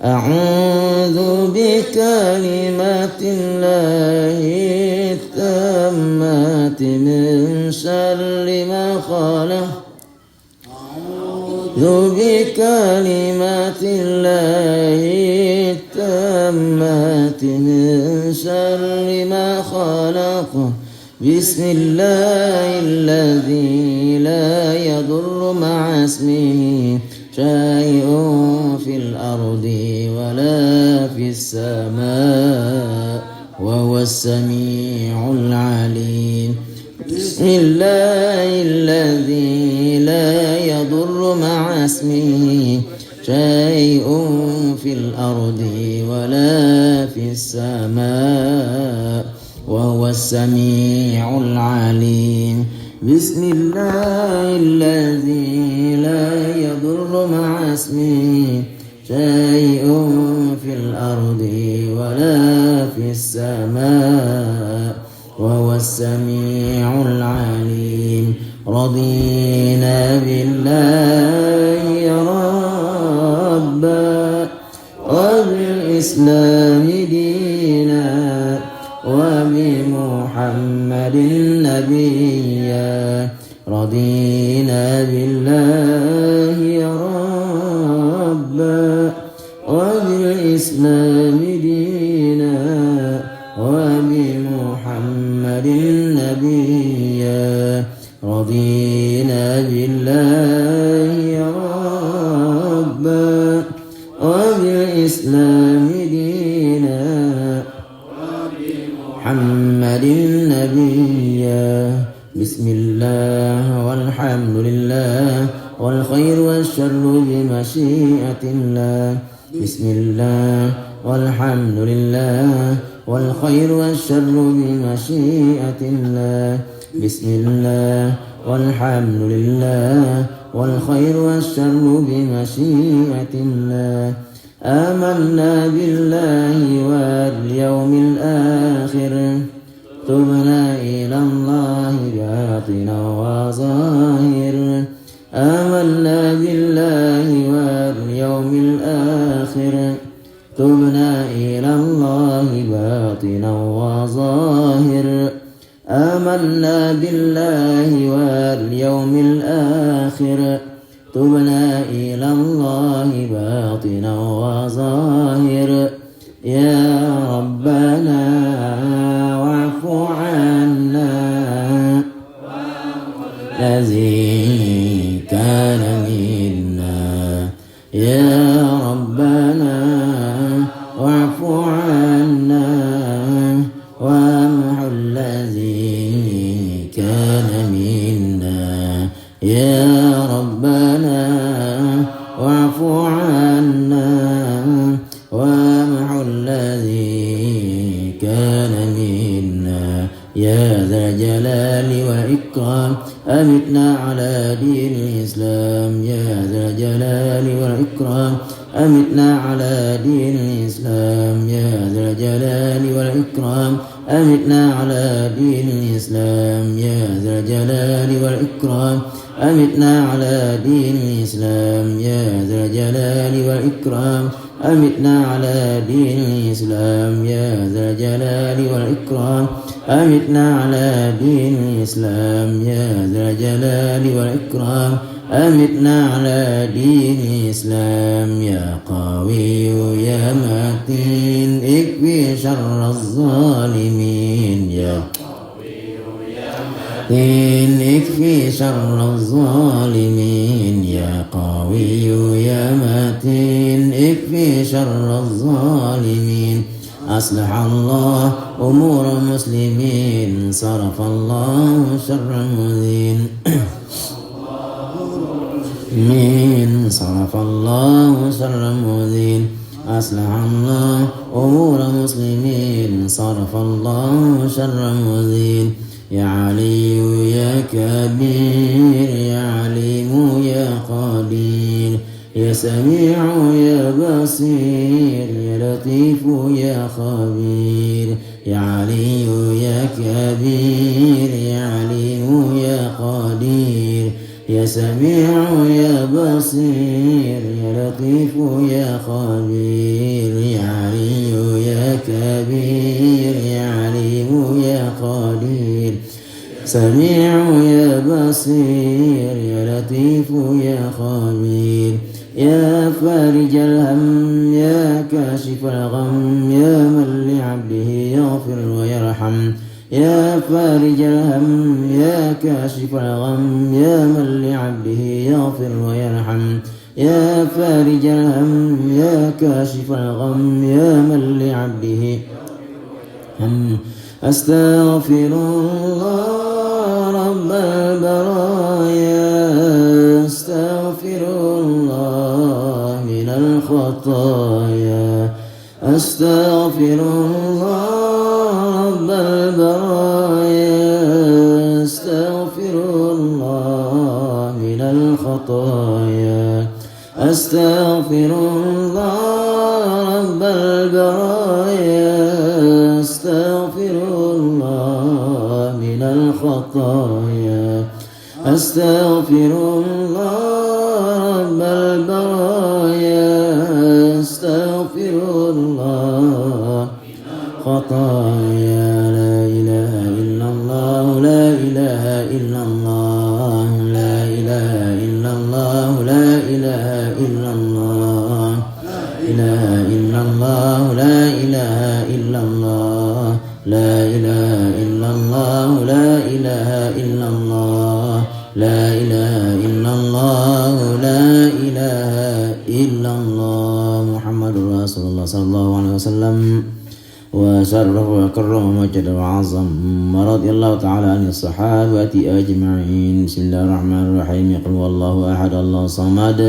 أعوذ بكلمات الله التامات من شر ما خلق أعوذ بكلمات الله التامات من شر ما خلق بسم الله الذي لا يضر مع اسمه شيء في الأرض ولا في السماء وهو السميع العليم بسم الله الذي لا يضر مع اسمه شيء في الأرض ولا في السماء وهو السميع العليم بسم الله الذي لا يضر مع اسمه شيء في الأرض ولا في السماء وهو السميع العليم رضينا بالله ربا وبالإسلام دينا وبمحمد نبيا رضينا بالله ربا وبالإسلام دينا وبمحمد نبيا رضينا بالله ربا وبالإسلام دينا محمد نبيا بسم الله والحمد لله والخير والشر بمشيئة الله بسم الله والحمد لله والخير والشر بمشيئة الله بسم الله والحمد لله والخير والشر بمشيئة الله آمنا بالله واليوم الآخر تبنا إلى الله باطنا وظاهر آمنا بالله واليوم الآخر تبنا إلى الله باطنا وظاهر آمنا بالله واليوم الآخر تبنا إلى الله باطنا وظاهر يا ربنا واعف عنا الذي كان منا يا ربنا واعف عنا وامح الذي كان منا يا ربنا واعف عنا وامح الذي كان منا يا ذا الجلال والإكرام أمتنا على دين الإسلام يا ذا الجلال والإكرام أمتنا على دين الإسلام يا ذا الجلال والإكرام أمتنا على دين الإسلام يا ذا الجلال والإكرام أمتنا على دين الإسلام يا ذا الجلال والإكرام أمتنا على دين الإسلام يا ذا الجلال والإكرام أمتنا على دين الإسلام يا ذا الجلال والإكرام أمتنا على دين الإسلام يا قوي يا متين اكفي شر الظالمين يا متين اكفي شر الظالمين يا قوي يا متين اكفي شر الظالمين أصلح الله أمور المسلمين صرف الله شر المؤذين من صرف الله شر المؤذين أصلح الله أمور المسلمين صرف الله شر المؤذين يا علي يا كبير يا عليم يا قدير يا سميع يا بصير يا لطيف يا خبير يا علي يا كبير يا عليم يا قدير يا سميع يا بصير يا لطيف يا خبير يا علي يا كبير يا عليم يا قدير سميع يا بصير يا لطيف يا خبير يا فارج الهم يا كاشف الغم يا من لعبده يغفر ويرحم يا فارج الهم يا كاشف الغم يا من لعبده يغفر ويرحم يا فارج الهم يا كاشف الغم يا من لعبده أستغفر الله رب البرايا أستغفر الله من الخطايا أستغفر الله رب البرايا أستغفر الله من الخطايا أستغفر الله رب البرايا أستغفر الله من الخطايا أستغفر الله رب البرايا أستغفر الله خطايا لا إله إلا الله لا إله إلا الله لا إله إلا الله لا إله إلا الله إله إلا الله لا إله إلا الله لا إله إلا الله لا إله إلا الله لا إله إلا الله لا إله إلا الله محمد رسول الله صلى الله عليه وسلم وشرف وكرم ومجد وعظم ورضي الله تعالى عن الصحابة أجمعين بسم الله الرحمن الرحيم قل هو الله أحد الله الصمد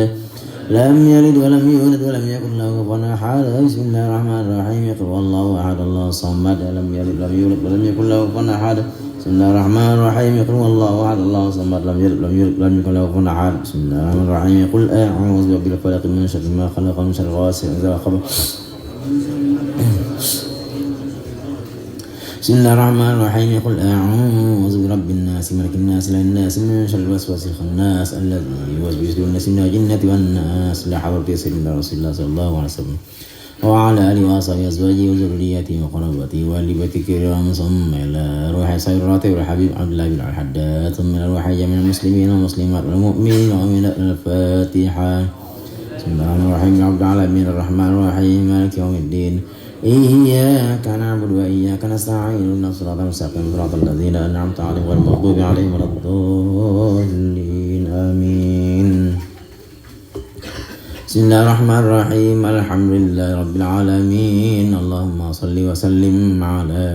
لم يلد ولم يولد ولم يكن له كفوا أحد بسم الله الرحمن الرحيم قل هو الله أحد الله الصمد لم يلد ولم يولد ولم يكن له كفوا أحد بسم الله الرحمن الرحيم قل هو الله أحد الله الصمد لم يلد ولم يولد ولم يكن له كفوا أحد بسم الله الرحمن الرحيم قل أعوذ برب الفلق من شر ما خلق من شر غاسق إذا وقب بسم الله الرحمن الرحيم قل أعوذ برب الناس ملك الناس إله الناس من شر الوسواس الخناس الذي يوسوس في صدور الناس من الجنة والناس لا حول ولا قوة إلا بالله رسول الله صلى الله عليه وسلم وعلى آله وأصحابه أزواجه وذريته وقرابته وآل بيته الكرام ثم إلى روح سيراته والحبيب عبد الله بن الحداد ثم إلى روح جميع المسلمين والمسلمات والمؤمنين والمؤمنات الفاتحة بسم الله الرحمن الرحيم عبد العالمين الرحمن الرحيم مالك يوم الدين إياك نعبد وإياك نستعين اهدنا الصراط المستقيم صراط الذين أنعمت عليهم غير المغضوب عليهم ولا الضالين آمين بسم الله الرحمن الرحيم الحمد لله رب العالمين اللهم صل وسلم على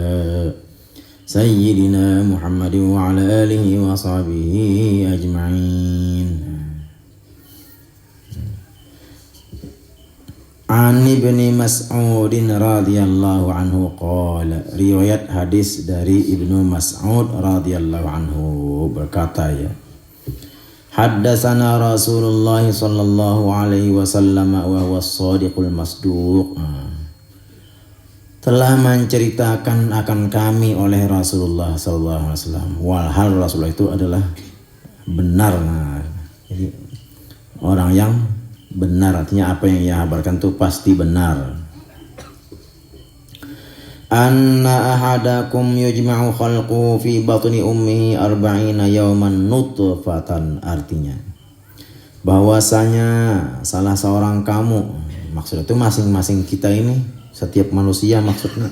سيدنا محمد وعلى آله وصحبه أجمعين An Ibni Mas'ud radhiyallahu anhu qala, riwayat hadis dari Ibnu Mas'ud radhiyallahu anhu berkata ya, haddatsana Rasulullah sallallahu alaihi wasallam wa huwa as-shadiqul masduq, telah menceritakan akan kami oleh Rasulullah sallallahu alaihi wasallam, walhal Rasulullah itu adalah benar. Jadi orang yang benar, artinya apa yang ia kabarkan itu pasti benar. Anna ahadakum yujma'u khalqu fi batni ummihi arba'ina yawman nutfatan, artinya bahwasanya salah seorang kamu, maksudnya itu masing-masing kita ini, setiap manusia maksudnya,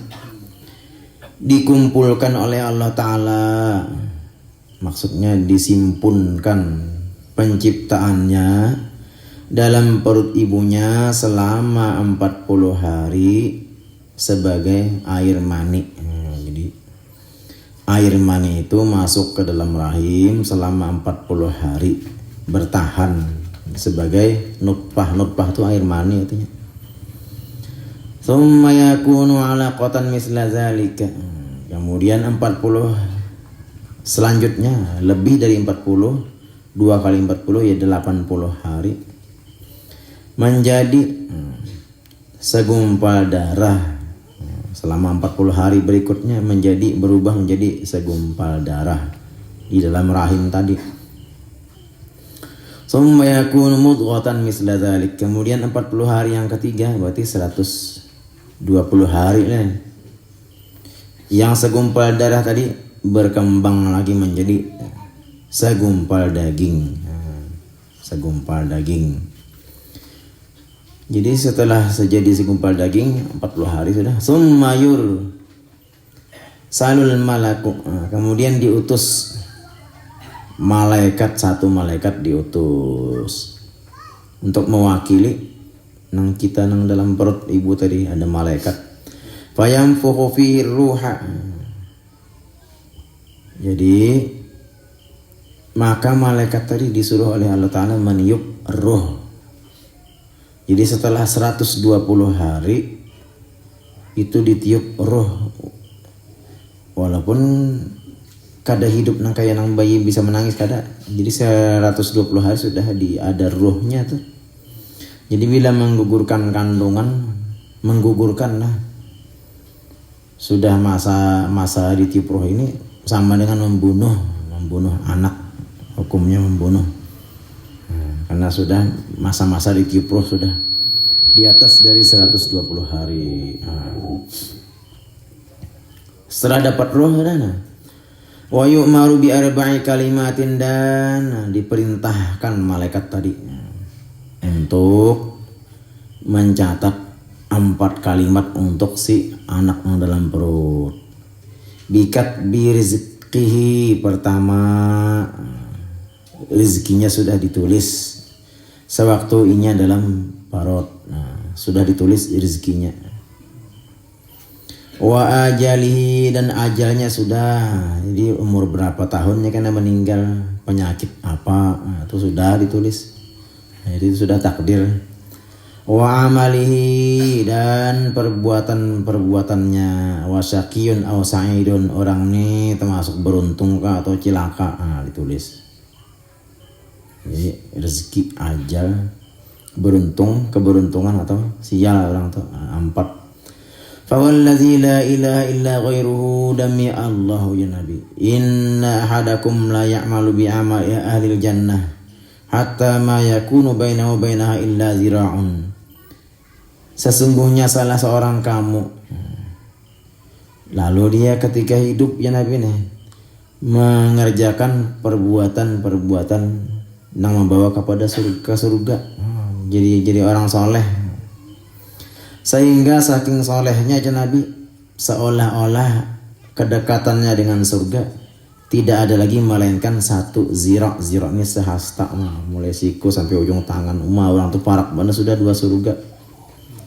dikumpulkan oleh Allah Ta'ala, maksudnya disimpunkan penciptaannya dalam perut ibunya selama 40 hari sebagai air mani. Jadi air mani itu masuk ke dalam rahim selama 40 hari, bertahan sebagai nutfah. Nutfah itu air mani artinya. Tsumma yakunu 'alaqatan misla zalika. Kemudian 40 selanjutnya, lebih dari 40, 2 kali 40 ya 80 hari, menjadi segumpal darah. Selama 40 hari berikutnya berubah menjadi segumpal darah di dalam rahim tadi. Summa yakunu mudghatan misla dzalik. Kemudian 40 hari yang ketiga berarti 120 hari lah. Yang segumpal darah tadi berkembang lagi menjadi segumpal daging. Segumpal daging. Jadi setelah terjadi segumpal daging 40 hari sudah. Summayur salul malaku. Kemudian diutus malaikat, satu malaikat diutus untuk mewakili nang kita nang dalam perut ibu tadi ada malaikat. Fayamfukhu fihi ruha. Jadi maka malaikat tadi disuruh oleh Allah Ta'ala meniup roh. Jadi setelah 120 hari itu ditiup roh. Walaupun kada hidup nang kayak nang bayi bisa menangis kada. Jadi 120 hari sudah ada rohnya tuh. Jadi bila menggugurkan kandungan, menggugurkan lah. Sudah masa ditiup roh ini sama dengan membunuh anak. Hukumnya membunuh. Karena sudah masa-masa ditiup roh sudah di atas dari 120 hari. Setelah dapat roh sudah wa yu'maru bi arba'i kalimatin, dan diperintahkan malaikat tadi untuk mencatat 4 kalimat untuk si anak yang dalam perut. Bikat bi rizqihi, pertama rezekinya sudah ditulis sewaktu inya dalam perut. Sudah ditulis rezekinya. Wa ajalihi, dan ajalnya sudah. Jadi umur berapa tahunnya karena meninggal, penyakit apa, itu sudah ditulis. Jadi itu sudah takdir. Wa amalihi, dan perbuatannya. Wa syaqiyun aw sa'idun, orang ini termasuk beruntung kah atau cilaka, ditulis. Jadi rezeki, ajal, beruntung, keberuntungan atau sial orang tuh 4. Fawallazi la ilaha illa ghairuhu, demi Allah ya Nabi, inna ahadakum la ya'malu bi amali ahli jannah hatta ma yakunu bainahu wa bainaha illa zira'un. Sesungguhnya salah seorang kamu, lalu dia ketika hidup ya Nabi nih mengerjakan perbuatan yang membawa kepada surga. Jadi orang soleh. Sehingga saking solehnya aja Nabi, seolah-olah kedekatannya dengan surga tidak ada lagi melainkan 1 zira'. Zira' ini sehasta, mulai siku sampai ujung tangan. Orang tuh parak benar sudah 2 surga.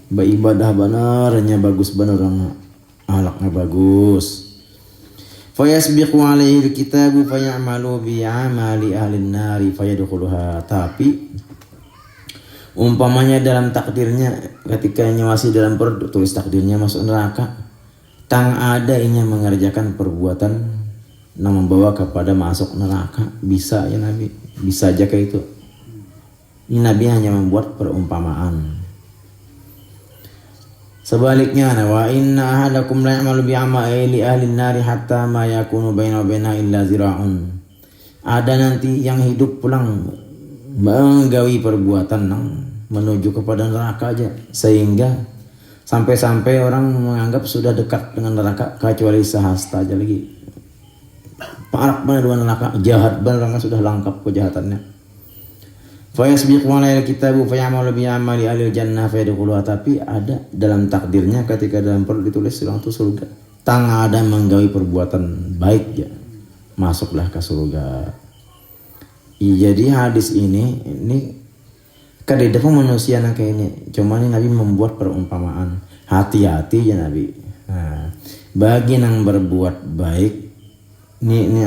Beribadah benarnya bagus benar, orang akhlaknya bagus. Fayasbiqu alaihi alkitabu fayamalu bi amali ahli nari fayadkhuluha. Tapi umpamanya dalam takdirnya ketika masih dalam perut tulis takdirnya masuk neraka, tang ada inya mengerjakan perbuatan yang membawa kepada masuk neraka, bisa ya Nabi, bisa aja kayak itu. Ini Nabi hanya membuat perumpamaan. Sebaliknya, wa inna ahadakum la ya'malu bi amali ahli nari hatta ma yakunu bainahu wa bainaha illa zira'un. Ada nanti yang hidup pulang menggawi perbuatan menuju kepada neraka aja, sehingga sampai-sampai orang menganggap sudah dekat dengan neraka, kecuali sehasta aja lagi. Parak benar dua neraka, jahat benar, sudah lengkap kejahatannya. Fayasbiqu alaihi alkitabu fayamalu bi amali ahli jannah fayadkhuluha. Tapi ada dalam takdirnya ketika dalam perut ditulis orang itu surga. Tang ada menggawi perbuatan baik ya, masuklah ke surga. Jadi hadis ini kadang manusia nak kayak ini. Cuma ini Nabi membuat perumpamaan. Hati-hati ya Nabi. Bagi yang berbuat baik, ini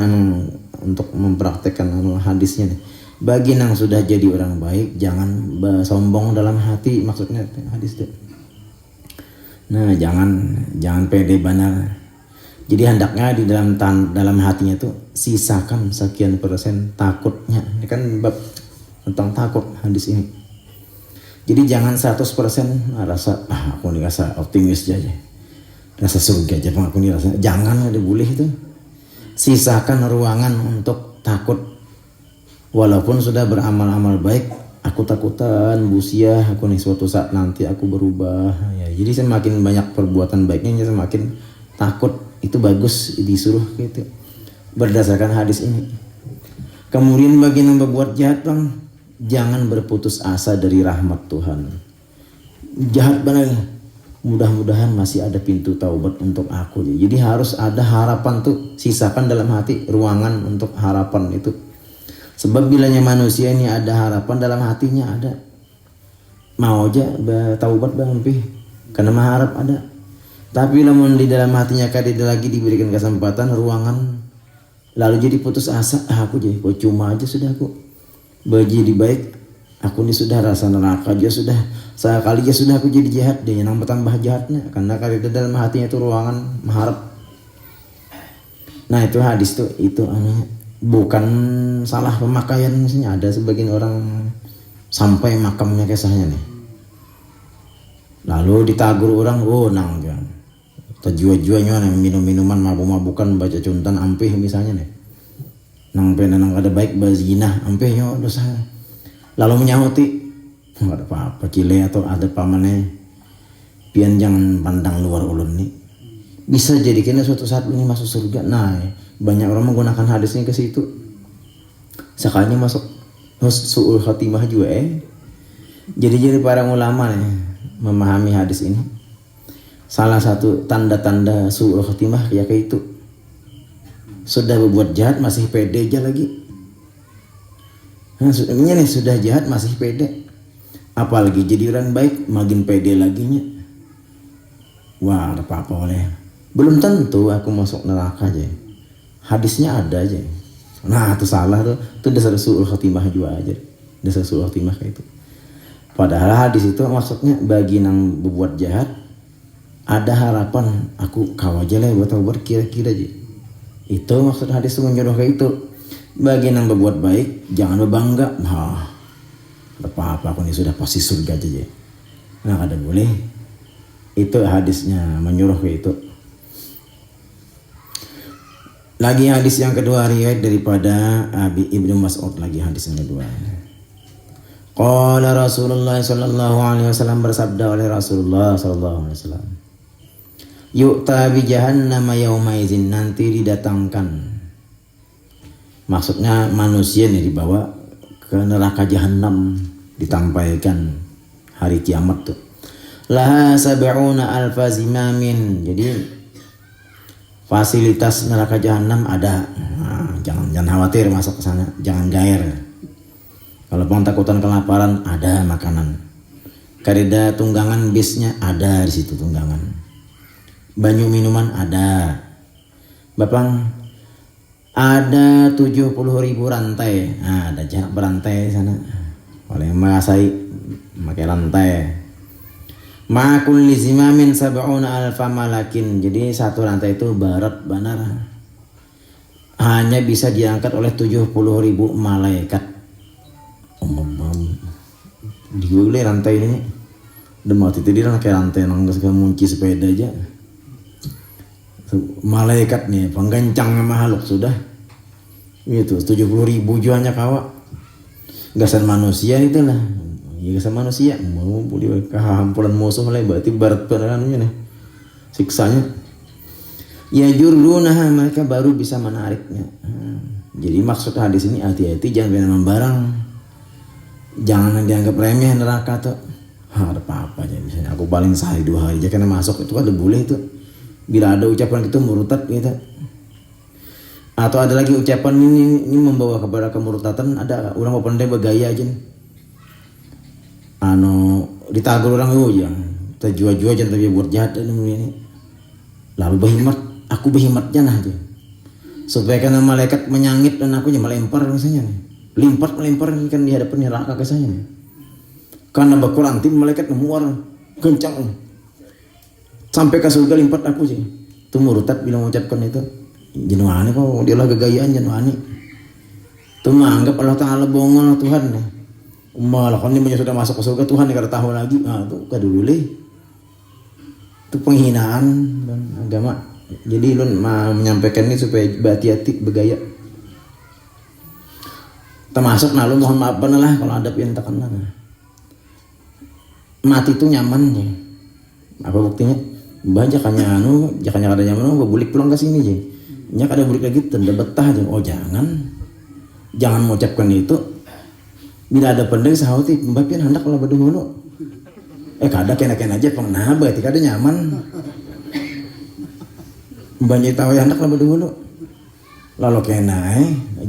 untuk mempraktekkan hadisnya nih. Bagi yang sudah jadi orang baik, jangan sombong dalam hati, maksudnya hadis itu. Nah, jangan pede benar. Jadi hendaknya di dalam hatinya itu sisakan sekian persen takutnya. Ini kan bab tentang takut hadis ini. Jadi jangan 100% rasa aku nih rasa optimis aja. Rasa surga aja aku nih rasa. Jangan ada boleh itu. Sisakan ruangan untuk takut. Walaupun sudah beramal-amal baik, aku takutan busia aku nih suatu saat nanti aku berubah ya. Jadi semakin banyak perbuatan baiknya semakin takut. Itu bagus disuruh gitu berdasarkan hadis ini. Kemudian bagi yang berbuat jahat bang, jangan berputus asa dari rahmat Tuhan. Jahat banget, mudah-mudahan masih ada pintu taubat untuk aku. Jadi harus ada harapan tuh, sisakan dalam hati ruangan untuk harapan itu. Sebab bilanya manusia ini ada harapan dalam hatinya ada. Mau aja taubat bang karena mengharap ada. Tapi namun di dalam hatinya kadang lagi diberikan kesempatan ruangan, lalu jadi putus asa. Aku jadi cuma aja sudah aku jadi baik. Aku ini sudah rasa neraka aja sudah. Sekali aja sudah aku jadi jahat, dia yang bertambah jahatnya karena kadang dalam hatinya itu ruangan mengharap. Nah itu hadis tuh itu bukan salah pemakaian, misalnya ada sebagian orang sampai makamnya kisahnya nih, lalu ditagur orang, oh nang jangan terjua-juanya minum-minuman mabuk-mabukan baca cuntan ampih misalnya nih, nang penang ada baik bazina ampihnya dosa, lalu menyahuti nggak ada apa-apa cile atau ada pamannya pian jangan pandang luar ulun nih, bisa jadikan suatu saat ini masuk surga. Nah banyak orang menggunakan hadisnya ke situ. Sekalinya masuk su'ul khatimah juga Jadi para ulama nih memahami hadis ini. Salah satu tanda-tanda su'ul khatimah ya kayak itu. Sudah berbuat jahat masih pede aja lagi. Nah, nih sudah jahat masih pede. Apalagi jadi orang baik makin pede laginya. Wah, ada apa-apa oleh. Belum tentu aku masuk neraka aja. Hadisnya ada aja. Nah itu salah tuh. Itu dasar su'ul khatimah juga aja. Dasar su'ul khatimah kayak itu. Padahal hadis itu maksudnya bagi yang berbuat jahat ada harapan aku aja lah buat taubat kira-kira aja. Itu maksud hadis itu menyuruh kayak itu. Bagi yang berbuat baik jangan berbangga. Nah apa-apa aku ini sudah pasti surga aja. Nah ada boleh. Itu hadisnya menyuruh kayak itu. Lagi hadis yang kedua riwayat daripada Abi Ibnu Mas'ud, lagi hadis yang kedua. Qala Rasulullah sallallahu alaihi wasallam, bersabda oleh Rasulullah sallallahu alaihi wasallam. Yu'ta bi jahannam yauma idzin, nanti didatangkan. Maksudnya manusia nih dibawa ke neraka jahanam, ditampaikan hari kiamat tuh. Laha sab'una alfa zimamin. Jadi fasilitas neraka jahanam ada. Nah, jangan khawatir masuk ke sana, jangan gair. Kalau bang takutan kelaparan ada makanan. Kareda tunggangan bisnya ada di situ tunggangan. Banyu minuman ada. Bapang ada 70.000 rantai. Nah, ada jarak berantai di sana. Oleh yang mengasai pakai rantai. Ma'akul lizimamin sab'una alfa malakin. Jadi satu rantai itu barat banar hanya bisa diangkat oleh 70.000 malaikat. Digule rantai ini demat itu dia kayak rantai nang munci sepeda aja. Malaikat nih penggancang makhluk sudah itu 70.000 juanya kawa. Gasan manusia itulah. Ya sama manusia mau boleh kehampuran musuh lah berarti barat berannya nih siksanya. Ya jurunah mereka baru bisa menariknya. Jadi maksud hadis ini hati-hati jangan pernah membarang, jangan dianggap remeh neraka tuh. Ada apa-apa aja misalnya aku paling sehari 2 hari aja karena masuk itu kan ada boleh itu. Bila ada ucapan itu murtad gitu. Atau ada lagi ucapan ini membawa kepada kemurtatan, ada orang pandai bergaya aja nih. Ditagur orang ya terjua-jua jangan tapi buat jahat ini. Lalu berhimat, aku berhimatnya nah aja. Supaya karena malaikat menyangit dan aku melempar misalnya nih. Melempar kan di hadapan neraka ke saya nih. Karena bakuranti malaikat memuar kencang. Sampai ke surga limpat aku sih. Itu murtad bila mengucapkan itu. Jenuhane kok dia lah gegayaan jenuhane. Itu menganggap Allah Ta'ala bohong Tuhan nih. Malah kan ini sudah masuk ke surga Tuhan yang tahu lagi. Nah itu kadululih. Itu penghinaan dan agama. Jadi lu menyampaikan ini supaya hati-hati bergaya. Termasuk lalu mohon maaf lah kalau ada yang terkena. Mati itu nyamannya. Apa buktinya? Banyak hanya jangan ada nyaman, bulik pulang ke sini je. Nya kada bulik lagi tenda betah aja. Oh jangan mengucapkan itu. Bila ada pendek sahauti pembapian hendak lah berdahulu. Kada kena aja pengenah berarti kada nyaman. Banyak tahu hendak lah berdahulu. Lalu kena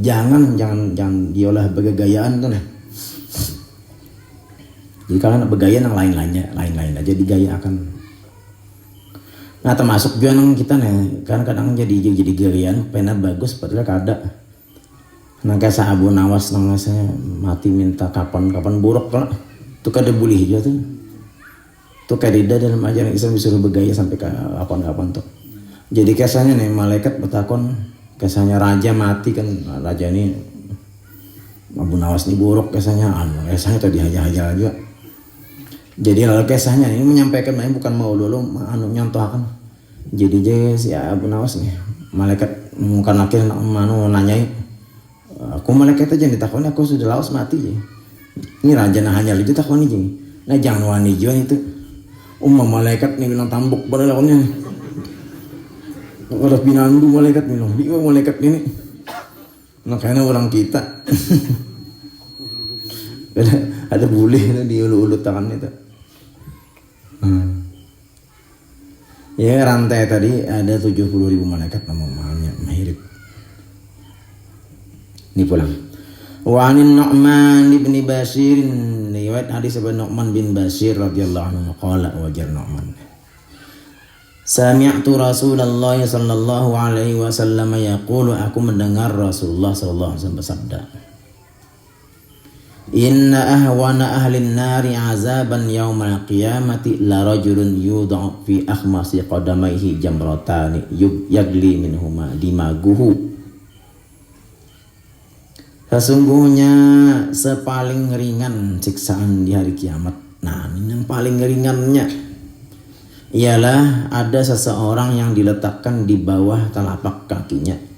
jangan diolah bergayaan tuh. Jadi kalau bergaya yang lain aja digayakan. Nah termasuk juga nang kita nih, kadang jadi gayaan, pena bagus padahal kada. Nang kasa Abu Nawas nang saya mati minta kapan buruk kalau tuh kada boleh aja tuh. Tuh kadida dalam ajaran Islam disuruh bergaya sampai kapan tuh. Jadi kesanya nih malaikat bertakon, kesanya raja mati kan, raja ini Abu Nawas ini buruk kesanya tadi haja juga. Jadi lalu kisahnya ini menyampaikan bukan mau dulu nyontohkan. Jadi si Abu Nawas nih malaikat bukan laki nanyai aku malaikat aja ditakoni aku sudah lawas mati ya. Ini raja nah hanya itu takoni je. Nah jangan wani juan itu malaikat nih bilang tambuk pada lawannya. Kalau pinandu malaikat bilang dia malaikat ini. Nah karena orang kita ada boleh di ulu-ulu tangan itu. Ya rantai tadi ada 70.000 malaikat namanya mahirib. Ini pulang. Wa anin Nu'man bin Bashir, riwayat hadis Abu Nu'man bin Bashir radhiyallahu anhu qala wajar Nu'man. Sami'tu Rasulullah sallallahu alaihi wasallam yaqulu, aku mendengar Rasulullah sallallahu alaihi wasallam bersabda. Inna ahwana ahlin nari azaban yaumal qiyamati la rajulun yud'u fi akhmasi qadamaihi jamratani yagli minhuma dimaguhu. Sesungguhnya sepaling ringan siksaan di hari kiamat. Nah, ini yang paling ringannya ialah ada seseorang yang diletakkan di bawah telapak kakinya.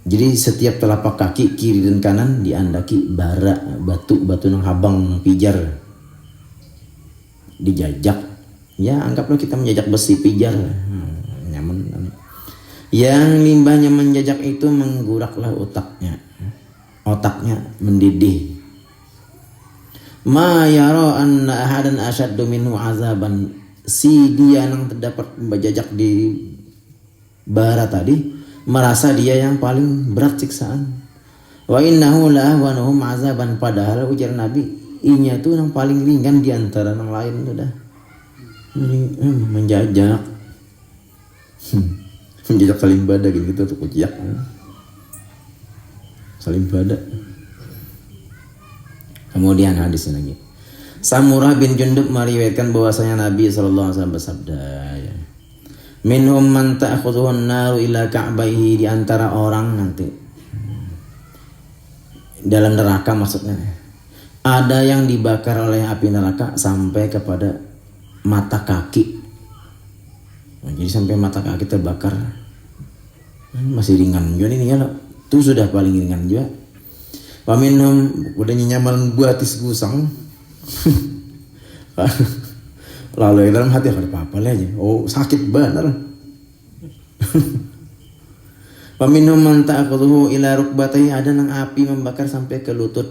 Jadi setiap telapak kaki kiri dan kanan diandaki bara batu nang habang pijar dijajak. Ya anggaplah kita menjajak besi pijar, nyaman. Yang limbahnya menjajak itu mengguraklah otaknya mendidih. Ma yara anna ahadan asyaddu minhu azaban, si dia yang terdapat menjajak di bara tadi merasa dia yang paling berat siksaan. Wa innahu la ahwanuhum azaban, padahal ujar Nabi inya tuh yang paling ringan di antara yang lain sudah. Menjajak menjajak salim badak gitu tuh kuciak. Salim badak. Kemudian hadis lagi. Samurah bin Jundub meriwayatkan bahwasanya Nabi sallallahu alaihi wasallam bersabda, ya. Minhum man ta'khudhuhu an-naru ila ka'baihi, di antara orang nanti dalam neraka maksudnya ada yang dibakar oleh api neraka sampai kepada mata kaki. Nah, jadi sampai mata kaki terbakar. Masih ringan juga ini ya, itu sudah paling ringan juga. Wa minhum udah nyaman buatis gusang. Lalu dalam hati ada apa-apa aja. Oh sakit benar. Paminhum man ta'khudhuhu ila rukbatayhi, ada nang api membakar sampai ke lutut.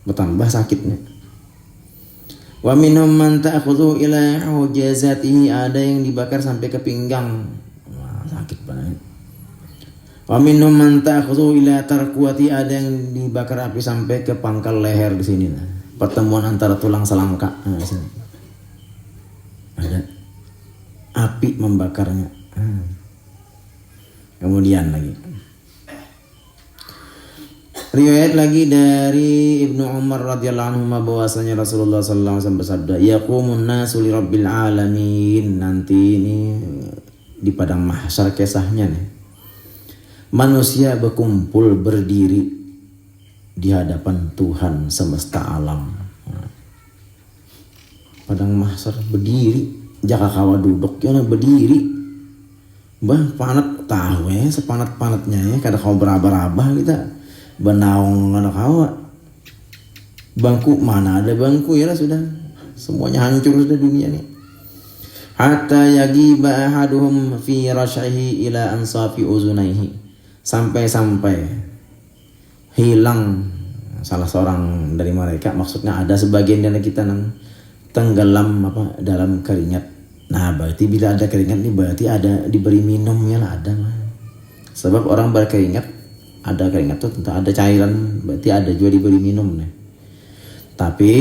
Bertambah sakitnya. Wa minhum man ta'khudhuhu ila hujazatihi, ada yang dibakar sampai ke pinggang. Wah, sakit banget. Wa minhum man ta'khudhuhu ila tarquwati, ada yang dibakar api sampai ke pangkal leher di sini. Pertemuan antara tulang selangka. Nah, sini. Ada api membakarnya. Kemudian lagi riwayat lagi dari Ibnu Umar radhiyallahu anhu bahwasanya Rasulullah sallallahu alaihi wasallam bersabda, yaqumun nasu li rabbil alamin. Nanti ini di padang mahsyar kisahnya nih. Manusia berkumpul berdiri di hadapan Tuhan semesta alam. Padang mahsyar berdiri, jaka kawa duduk yana berdiri. Bah panat tahu ya sepanat-panatnya ya kada kau berabah-abah kita benaung kada kau. Bangku mana ada bangku ya sudah semuanya hancur sudah dunia nih. Hatta yagiba ahaduhum fi rashihi ila ansafi uzunaihi, sampai hilang salah seorang dari mereka, maksudnya ada sebagian dari kita yang tenggelam dalam keringat. Nah berarti bila ada keringat ini berarti ada diberi minumnya lah, ada mah. Sebab orang berkeringat, ada keringat tuh tentu ada cairan, berarti ada juga diberi minum nih. Tapi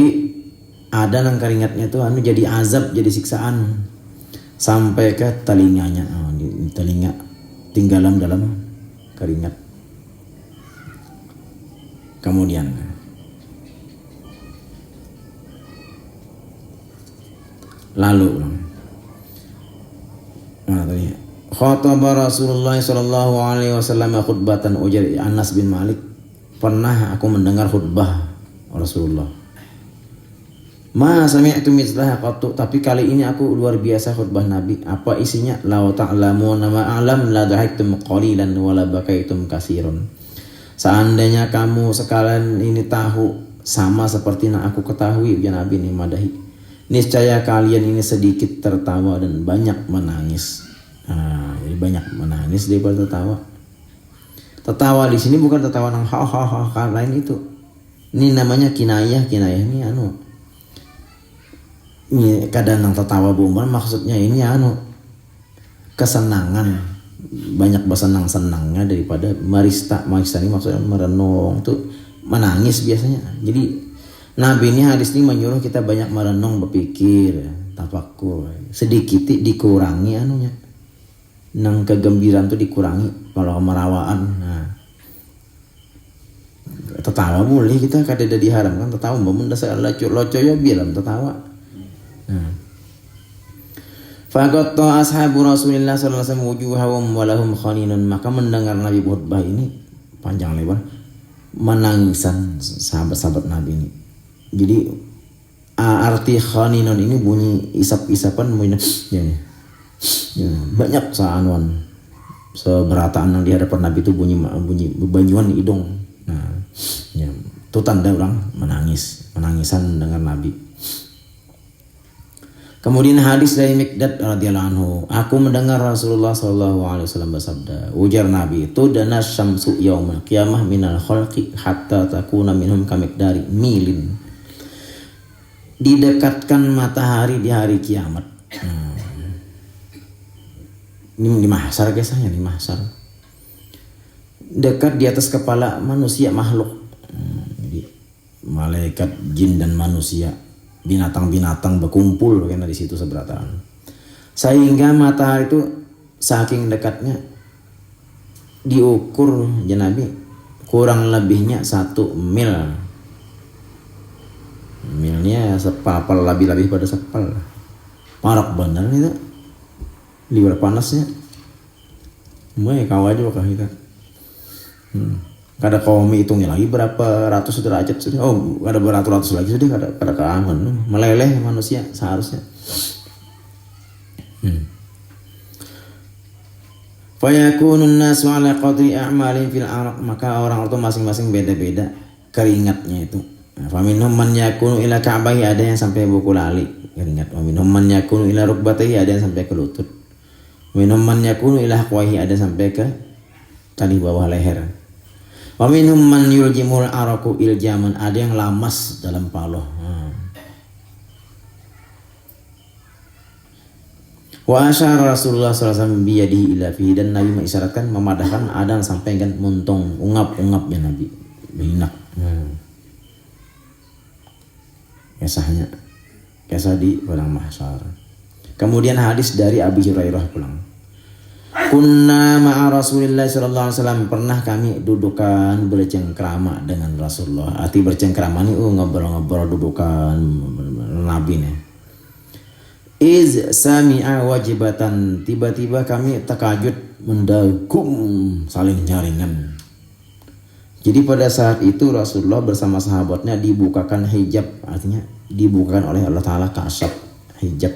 ada nang keringatnya tuh jadi azab, jadi siksaan sampai ke telinganya. Di telinga tinggalan dalam keringat. Kemudian lalu khataba Rasulullah sallallahu alaihi wasallam khutbatan, ujar Anas bin Malik, pernah aku mendengar khutbah Rasulullah. Ma sami'tu mithlaha qattu, tapi kali ini aku luar biasa khutbah Nabi. Apa isinya? Law ta'lamuna ma a'lam la dhahiktum qalilan wa la bakaitum katsiran. Seandainya kamu sekalian ini tahu sama seperti yang aku ketahui, ujar Nabi ini madahi, niscaya kalian ini sedikit tertawa dan banyak menangis. Jadi banyak menangis daripada tertawa. Tertawa di sini bukan tertawa nang ha lain itu. Ini namanya kinayah ini ini kadang nang tertawa bukan maksudnya ini kesenangan, banyak bersenang-senangnya daripada marista ini maksudnya merenung tuh menangis biasanya. Jadi Nabi ini hadis ini menyuruh kita banyak merenung, berpikir, tafakur, sedikit dikurangi nang kegembiraan tuh dikurangi kalau merawaan. Nah, tertawa boleh kita kada ada diharamkan tertawa, namun dasar loco ya bilang tertawa. Nah, faqatta ashabu Rasulillah sallallahu alaihi wasallam wujuhahum wa lahum khaninun, maka mendengar Nabi khutbah ini panjang lebar, menangisan sahabat-sahabat Nabi ini. Jadi arti khaninun ini bunyi isap-isapan bunyi ya, banyak saanuan seberataan yang di hadapan Nabi itu bunyi banyuan hidung. Nah, ya, itu tanda orang menangisan mendengar Nabi. Kemudian hadis dari Miqdad radhiyallahu anhu, aku mendengar Rasulullah sallallahu alaihi wasallam bersabda, ujar Nabi, tudana syamsu yaumul qiyamah minal khalqi hatta takuna minhum kamiqdari milin. Didekatkan matahari di hari kiamat. Ini di mahsyar kisahnya, di mahsyar. Dekat di atas kepala manusia makhluk. Jadi malaikat, jin dan manusia, binatang-binatang berkumpul karena di situ seberataan. Sehingga matahari itu saking dekatnya diukur ya Nabi kurang lebihnya 1 mil. Milnya sepapal lebih pada sepal. Marak bener itu. Liwar panasnya. Mulai kau aja kah kita. Kada kau hitungnya lagi berapa ratus derajat sudah. Oh, ada beratus-ratus lagi sudah kada keaman. Meleleh manusia seharusnya. Fayakunun nasu ala qadri a'malin fil araq, maka orang itu masing-masing beda-beda keringatnya itu. Faminhum man yakunu ila ka'bahi, ada yang sampai buku lali keringat. Faminhum man yakunu ila rukbatihi, ada yang sampai ke lutut. Minhum man yakunu ila haqwahi, ada sampai ke tali bawah leher. Wa minhum man yuljimul araku iljaman, ada yang lamas dalam paloh. Wa asyara Rasulullah sallallahu alaihi wasallam biyadihi ila fihi, dan Nabi mengisyaratkan, memadahkan ada yang sampai kan muntung, ungap ya Nabi berhinak. Kisah di padang mahsyar. Kemudian hadis dari Abi Hurairah pulang. Kunna ma'a Rasulillah sallallahu alaihi wasallam, pernah kami dudukan bercengkrama dengan Rasulullah. Arti bercengkrama ini ngobrol-ngobrol dudukan Nabi nih. Iz sami'a wajibatan, tiba-tiba kami terkajut mendagum saling nyaringan. Jadi pada saat itu Rasulullah bersama sahabatnya dibukakan hijab, artinya dibukakan oleh Allah Ta'ala kasyaf hijab.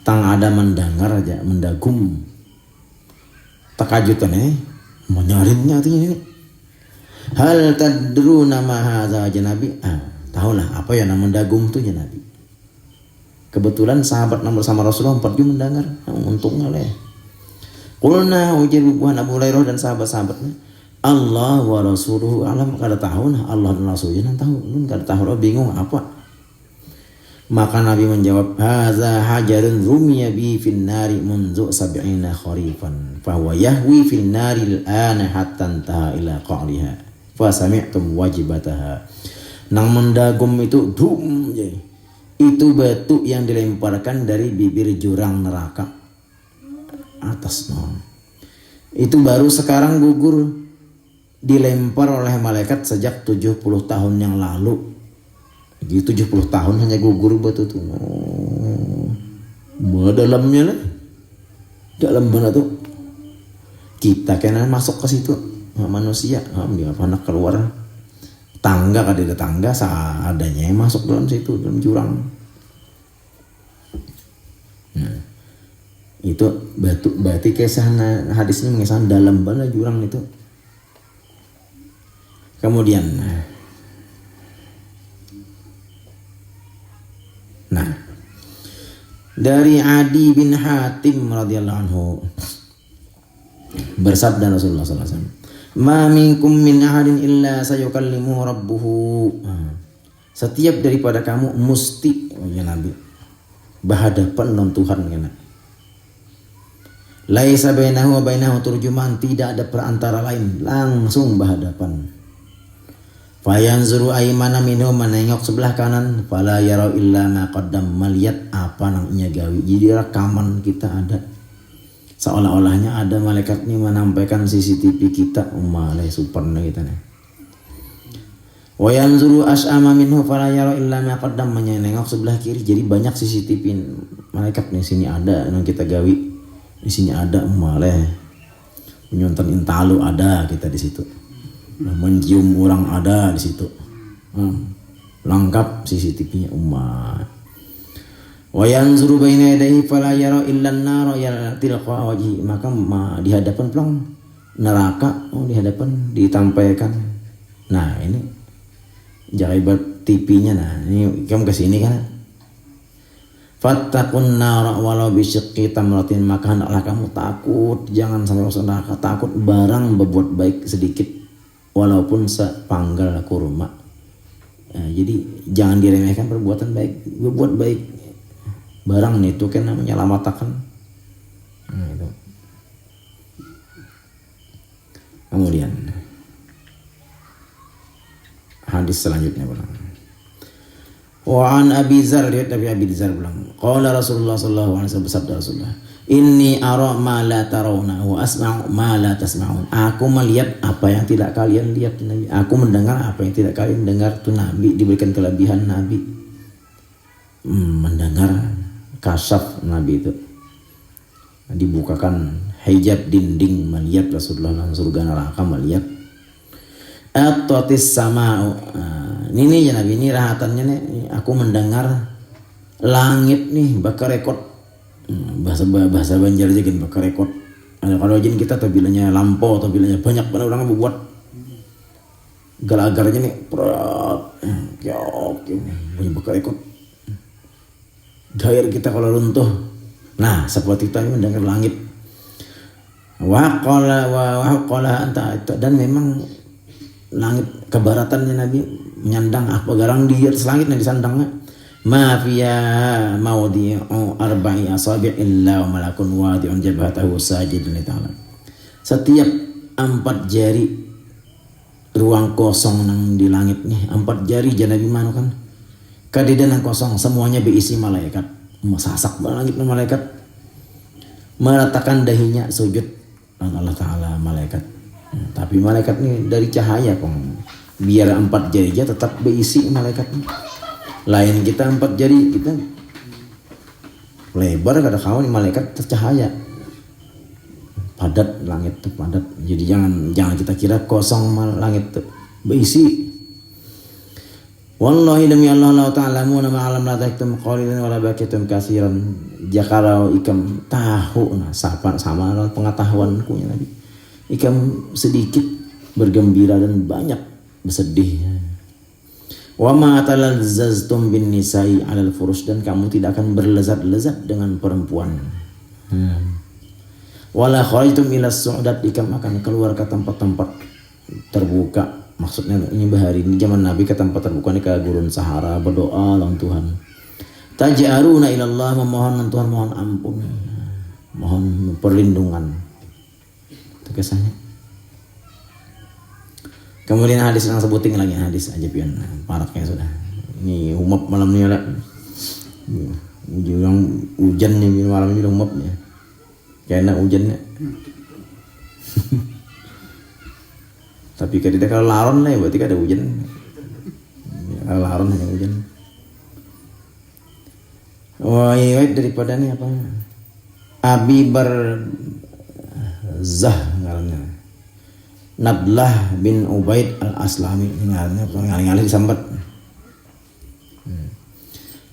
Tang ada mendengar aja mendagum Takajutan menyarinnya artinya ini. Hal tadruna ma hadza ya Nabi? Tahulah apa ya nama dagung tuh ya Nabi. Kebetulan sahabat bersama Rasulullah 4 jam mendengar. Untungnya lah. Qulna ujar bubuhan Abu Hurairah dan sahabat-sahabatnya. Allah wa rasuluhu alam, kada tahu nah Allah dan Rasulnya tahu. Nun kada tahu bingung apa. Maka Nabi menjawab, hadza hajarun rumiya bi fin nari munzu 70 kharifan fa huwa yahwi fin nari al-ana hatta intaha ila qa'liha fa sami'tum wajibataha. Nang mendagum itu dum jadi. Itu batu yang dilemparkan dari bibir jurang neraka atas itu baru sekarang gugur, dilempar oleh malaikat sejak 70 tahun yang lalu. Jadi 70 tahun hanya gugur batu itu. Dalamnya lah, dalam mana tuh kita kena masuk ke situ manusia, dia anak keluar tangga, kada ada tangga seadanya masuk dalam situ, dalam jurang. Nah, itu batu berarti kisah hadisnya mengisahkan dalam bala jurang itu. Kemudian dari Adi bin Hatim radhiyallahu anhu bersabda Rasulullah sallallahu alaihi wasallam, "Ma minkum min ahadin illa sayukallimuhu rabbuhu." Setiap daripada kamu mesti, ya Nabi, berhadapan dengan Tuhan kan. Laisa bainahu wa bainahu turjuman, tidak ada perantara lain, langsung berhadapan. Fayanzuru aymana minhu, menengok sebelah kanan, fala yara illa ma qaddam, melihat apa nang nya gawi. Jadi rekaman kita ada. Seolah-olahnya ada malaikat ini menampilkan CCTV kita, umalai supernya kita nih. Wa yanzuru as'ama minhu fala yara illa ma qaddam, menengok sebelah kiri, jadi banyak CCTV malaikat nih, sini ada nang kita gawi, di sini ada umalai. Menyonton intalu ada kita di situ. Mencium orang ada di situ. Lengkap CCTV-nya umat. Wa yanzuru baina yadayhi fala yara illa an-nar tilqa wajhi, maka di hadapan pulang neraka, di hadapan ditampaikan. Nah, ini jaibat TV-nya. Nah, ini kamu ke sini kan. Fattaqun nar walau bisyiqqi tamratin, maka hendaklah kamu takut, jangan sampai masuk neraka, takut barang berbuat baik sedikit walaupun sepanggal kurma. Nah, jadi jangan diremehkan perbuatan baik, berbuat baik. Barang itu kan namanya lamatakan. Nah, itu. Kemudian hadis selanjutnya bilang, wa an Abi Dzar, lihat dari Abi Dzar bilang, qala Rasulullah sallallahu alaihi wasallam, bersabda Rasulullah, inni ara ma la tarawna wa asma'u ma la tasma'un. Aku melihat apa yang tidak kalian lihat, Nabi. Aku mendengar apa yang tidak kalian dengar. Itu Nabi diberikan kelebihan Nabi. Mendengar kasyaf Nabi itu. Dibukakan hijab dinding, melihat Rasulullah dalam surga neraka, melihat. At-tatis sama'u. Ini ya Nabi, ini rahatannya nih. Aku mendengar langit nih bakal rekod. Bahasa Banjar aja kan bakal rekod. Kalau jin kita tuh bilangnya lampau, atau bilangnya banyak banget orang buat galagarnya nih, banyak bakal rekod. Gair kita kalau runtuh. Nah, seperti itu mendengar langit. Waqala anta, dan memang langit kebaratannya Nabi menyandang apa garang di atas langit yang disandangnya. Ma fiya mawdi'u arba'i asabi' illa wa malakun wadi'un jabhatahu sajidun li ta'ala. Setiap 4 jari ruang kosong nang di langit nih, 4 jari Nabi manu kan. Kadidan yang kosong semuanya berisi malaikat. Masasak langit malaikat. Meratakan dahinya sujud Allah Ta'ala malaikat. Tapi malaikat ini dari cahaya kong. Biar 4 jari aja tetap berisi malaikatnya. Lain kita 4 jari kita lebar, kada kawan malaikat tercahaya. Padat langit tuh padat. Jadi jangan kita kira kosong langit tuh berisi. Wallahi demi Allah la ta'lamuna ma alam la taktum qalilan wala bakitum katsiran. Jakarau ikam tahu nah sama pengetahuanku ya Nabi. Ikam sedikit bergembira dan banyak bersedih. Wa ma talazzaztum bin nisa'i 'alal furush, dan kamu tidak akan berlezat-lezat dengan perempuan. Wala kharajtum ila su'udat, ikam akan keluar ke tempat-tempat terbuka. Maksudnya ini bahari ini zaman Nabi ke tempat terbuka, ini ke gurun Sahara, berdoa lawan Tuhan. Taj'aruna ila Allah, memohon Tuhan, mohon ampun, mohon perlindungan. Itu kesannya. Kemudian hadis yang sebutin lagi, hadis aja pian paraknya sudah. Ini umap malam ini lah. Hujan nih malam ini umapnya. Kayaknya hujannya. Tapi kalau laron lah berarti ada hujan. Kalau laron hanya hujan. Wah, iya daripada nih apa? Abi Barzah ngarannya. Nablah bin Ubaid al-Aslami ngarannya ngalih-ngalih disambat.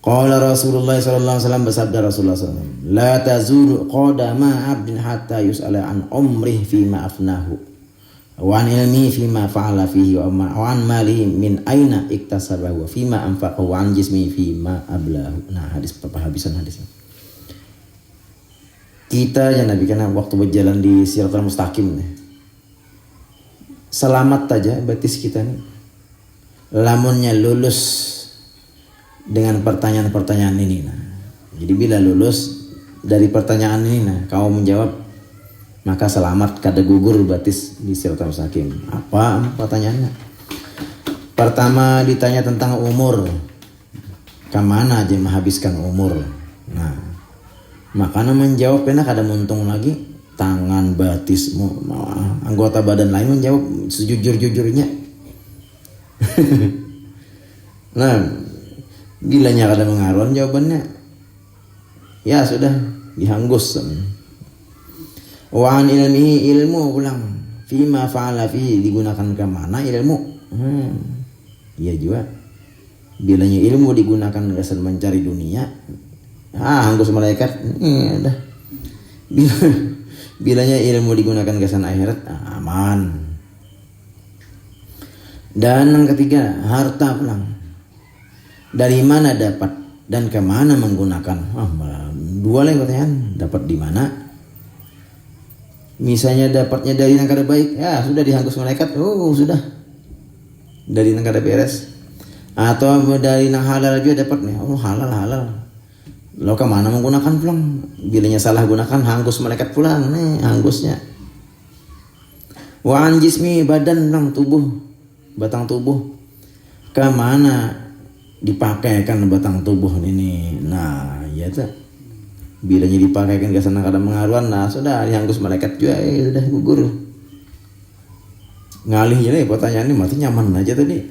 Qala Rasulullah sallallahu alaihi wasallam, bersabda Rasulullah sallallahu alaihi wasallam, la tazulu qadama 'abdin hatta yus'ala an umrihi fima afnahu wa an ilmihi fima fa'ala fihi wa an malihi min aina iktasabahu wa fima anfaqahu wa an jismihi fima ablahu. Nah, hadis habisan hadisnya. Kita ya Nabi karena waktu berjalan di Siratal Mustaqim nih. Selamat aja batis kita nih. Lamunnya lulus dengan pertanyaan-pertanyaan ini. Nah, jadi bila lulus dari pertanyaan ini, nah, kau menjawab, maka selamat kada gugur batis di Siratal Mustaqim. Apa pertanyaannya? Pertama ditanya tentang umur. Kemana aja menghabiskan umur? Nah, makanya menjawab enak ada muntung lagi tangan batis anggota badan lain menjawab sejujur-jujurnya. Nah, bilanya kada mengaruan jawabannya, ya sudah dihanggus. Wa an ilmihi, ilmu pulang, fima fa'ala fihi, digunakan ke mana ilmu. Iya juga. Bilanya ilmu digunakan dasar mencari dunia, hanggus malaikat. Dah. Bilanya ilmu digunakan kesan akhirat, aman. Dan yang ketiga, harta pulang. Dari mana dapat dan kemana menggunakan? Dua lagi pertanyaan. Dapat di mana? Misalnya dapatnya dari yang kada baik, ya sudah dihanggus malaikat. Sudah. Dari yang kada beres. Atau dari yang halal juga dapat nih. Halal. Lo kemana menggunakan pulang? Bilanya salah gunakan, hanggus malaikat pulang nih, hanggusnya. Wa an jismi, badan pulang, tubuh, batang tubuh. Kemana dipakaikan batang tubuh ini? Nah, ya tuh. Bilanya dipakaikan ke sana kada mengaruan, nah sudah dihanggus malaikat juga, sudah gugur. Ngalih aja nih pertanyaan ini, mati nyaman aja tadi.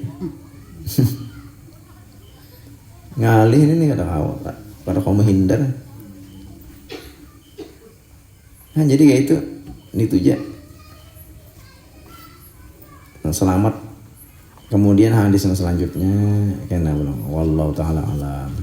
Ngalih ini kada awak, pada kau menghindar. Nah, jadi kayak itu aja. Nah, selamat. Kemudian hadis yang selanjutnya, karena wallahu taala alam.